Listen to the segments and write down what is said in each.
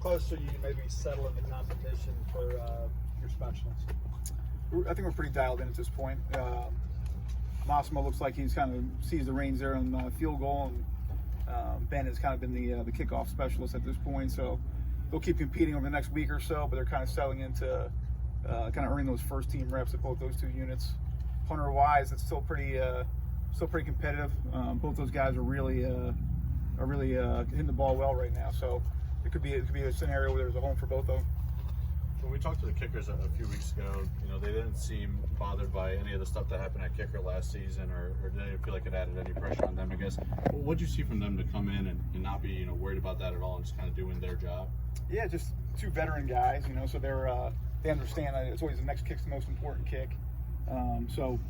close are you to maybe settling the competition for your specialists? I think we're pretty dialed in at this point. Massimo looks like he's kind of sees the reins there on the field goal, and Ben has kind of been the kickoff specialist at this point. So they'll keep competing over the next week or so, but they're kind of settling into kind of earning those first team reps at both those two units. Punter wise, it's still pretty competitive. Both those guys are really hitting the ball well right now. So it could be a scenario where there's a home for both of them. When we talked to the kickers a few weeks ago, they didn't seem bothered by any of the stuff that happened at kicker last season, or didn't feel like it added any pressure on them, I guess. What did you see from them to come in and not be worried about that at all and just kind of doing their job? Yeah, just two veteran guys, so they understand that it's always the next kick's the most important kick. So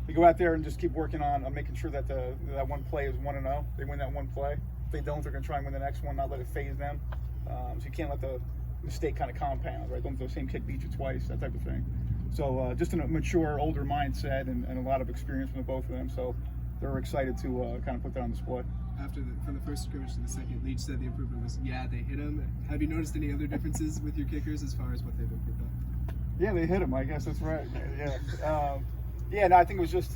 we go out there and just keep working on making sure that that one play is 1-0. They win that one play. If they don't, they're going to try and win the next one, not let it phase them. So you can't let the mistake kind of compound, right? Don't let the same kick beat you twice, that type of thing. So just a mature, older mindset and a lot of experience from the both of them. So they're excited to kind of put that on display. From the first scrimmage to the second, Leach said the improvement was, they hit him. Have you noticed any other differences with your kickers as far as what they've improved on? Yeah, they hit him. I guess that's right. Yeah. No, I think it was just,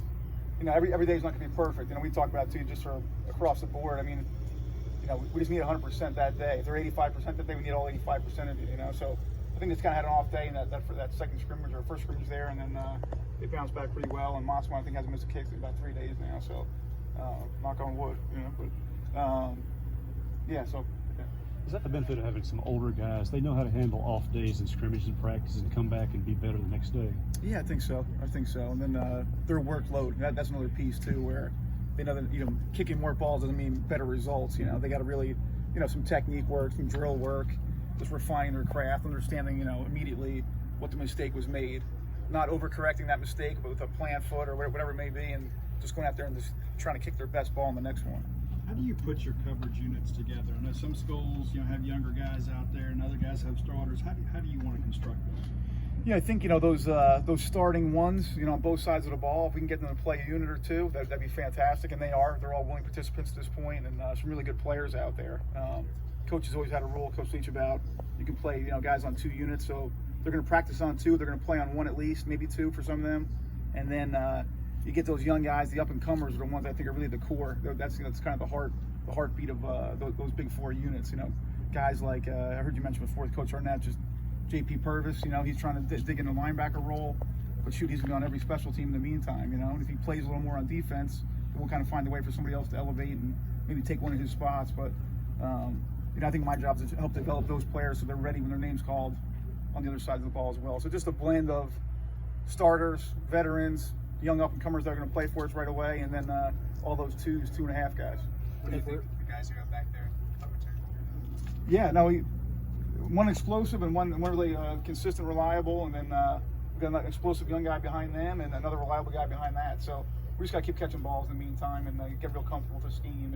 every day is not going to be perfect. We talk about it too, just sort of across the board. I mean, we just need 100% that day. If they're 85% that day, we need all 85% of it. So I think it's kind of had an off day in that second scrimmage or first scrimmage there, and then they bounced back pretty well. And Massimo, I think, hasn't missed a kick in about 3 days now. So knock on wood, So. Is that the benefit of having some older guys? They know how to handle off days and scrimmages and practice and come back and be better the next day. Yeah, I think so. And then their workload, that's another piece too, where they know that kicking more balls doesn't mean better results. They got to really, some technique work, some drill work, just refining their craft, understanding, immediately what the mistake was made, not overcorrecting that mistake, but with a plant foot or whatever it may be, and just going out there and just trying to kick their best ball in the next one. How do you put your coverage units together? I know some schools, have younger guys out there, and other guys have starters. How do you want to construct those? Yeah, I think those starting ones, on both sides of the ball. If we can get them to play a unit or two, that'd be fantastic. And they're all willing participants at this point, and some really good players out there. Coach has always had a rule, Coach Leach, about you can play guys on 2 units, so they're going to practice on 2. They're going to play on 1 at least, maybe 2 for some of them, and then you get those young guys, the up and comers, are the ones I think are really the core. That's kind of the heartbeat of those big 4 units. Guys like I heard you mention before, Coach Arnett, just J.P. Purvis. He's trying to dig in the linebacker role, but shoot, he's going to be on every special team in the meantime. And if he plays a little more on defense, we'll kind of find a way for somebody else to elevate and maybe take one of his spots. But I think my job is to help develop those players so they're ready when their name's called on the other side of the ball as well. So just a blend of starters, veterans, young up and comers that are going to play for us right away, and then all those 2s, 2.5 guys. What do you think of the guys who got back there on return? Yeah, no, one explosive and one really consistent, reliable, and then we got an explosive young guy behind them and another reliable guy behind that. So we just got to keep catching balls in the meantime and get real comfortable with the scheme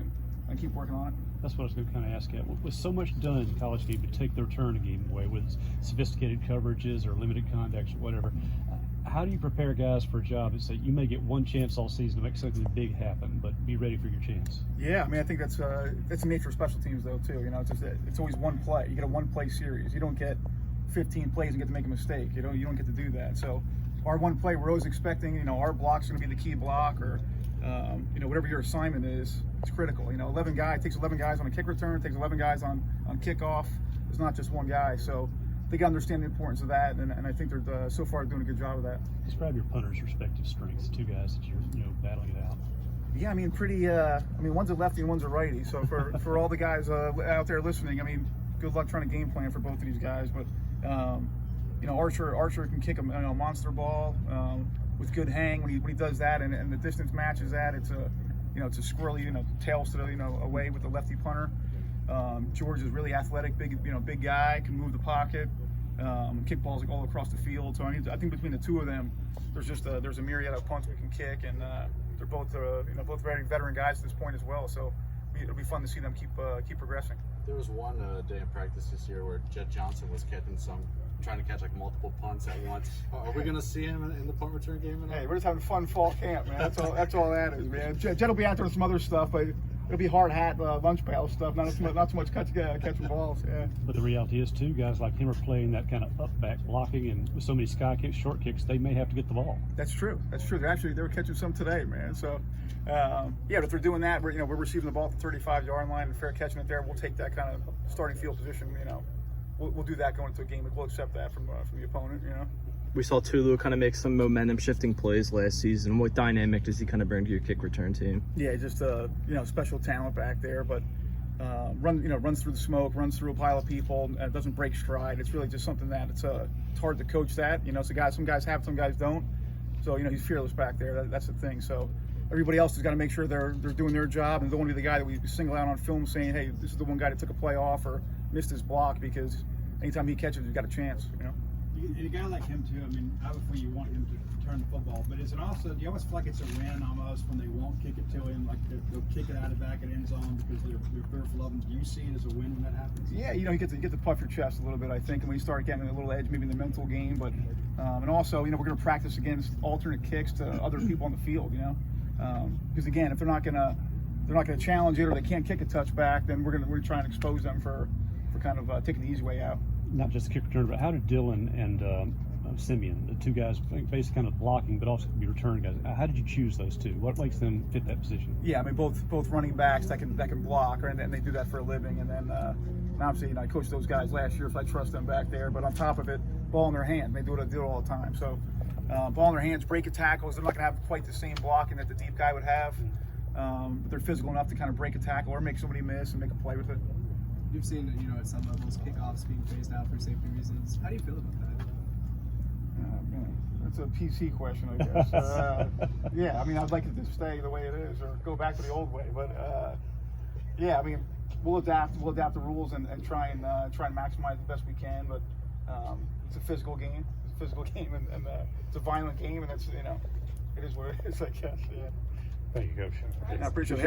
and keep working on it. That's what I was going to kind of ask at. With so much done in college game to take the return game away with sophisticated coverages or limited contacts or whatever, how do you prepare guys for a job that say you may get one chance all season to make something big happen, but be ready for your chance? Yeah, I think that's the nature of special teams though too. It's always one play. You get a one-play series. You don't get 15 plays and get to make a mistake. You don't get to do that. So our one play, we're always expecting our block's going to be the key block, or whatever your assignment is. It's critical. 11 guys, it takes 11 guys on a kick return, it takes 11 guys on kickoff. It's not just one guy. So they got to understand the importance of that, and I think they're so far doing a good job of that. Describe your punters' respective strengths, 2 guys that you're battling it out. Yeah, pretty. One's a lefty and one's a righty. So for all the guys out there listening, good luck trying to game plan for both of these guys. But Archer can kick a monster ball with good hang when he does that, and the distance matches that. It's a squirrely tails to the away with the lefty punter. George is really athletic, big guy, can move the pocket, kick balls all across the field. So I think between the two of them, there's a myriad of punts we can kick, and they're both both very veteran guys at this point as well. So it'll be fun to see them keep progressing. There was one day in practice this year where Jed Johnson was trying to catch multiple punts at once. Are we going to see him in the punt return game? Hey, we're just having fun fall camp, man. That's all that is, man. Jed will be out there with some other stuff, but it'll be hard hat, lunch pail stuff. Not so much catching balls. Yeah. But the reality is too, guys like him are playing that kind of up back blocking, and with so many sky kicks, short kicks, they may have to get the ball. That's true. They were catching some today, man. So yeah, but if they're doing that, we're receiving the ball at the 35-yard line and fair catching it there. We'll take that kind of starting field position. We'll do that going into a game. We'll accept that from the opponent. We saw Tulu kind of make some momentum shifting plays last season. What dynamic does he kind of bring to your kick return team? Yeah, just special talent back there, but runs through the smoke, runs through a pile of people, and doesn't break stride. It's really just something that it's hard to coach that. So some guys have, some guys don't. So he's fearless back there. That's the thing. So everybody else has got to make sure they're doing their job and don't want to be the guy that we single out on film saying, hey, this is the one guy that took a play off or missed his block, because anytime he catches, he's got a chance. And a guy like him too, I mean, obviously you want him to return the football, but is it also, do you almost feel like it's a win almost when they won't kick it to him, like they'll kick it out of the back of the end zone because they're fearful of him? Do you see it as a win when that happens? Yeah, you get to puff your chest a little bit, I think, and when you start getting a little edge, maybe in the mental game, but and also, we're going to practice against alternate kicks to other people on the field, because again, if they're not going to challenge it or they can't kick a touchback, then we're trying to expose them for kind of taking the easy way out. Not just kick return, but how did Dylan and Simeon, the two guys basically kind of blocking, but also be return guys? How did you choose those two? What makes them fit that position? Yeah, I mean both running backs that can block, and they do that for a living. And then obviously, I coached those guys last year, so I trust them back there. But on top of it, ball in their hand, they do it all the time. So ball in their hands, break a tackles. They're not going to have quite the same blocking that the deep guy would have. But they're physical enough to kind of break a tackle or make somebody miss and make a play with it. You've seen, at some levels, kickoffs being phased out for safety reasons. How do you feel about that? That's a PC question, I guess. Yeah, I mean, I'd like it to stay the way it is or go back to the old way. But yeah, I mean, we'll adapt the rules and try and maximize the best we can. But it's a physical game. and it's a violent game, and it's it is what it is, I guess. Yeah. Thank you, Coach. I appreciate it.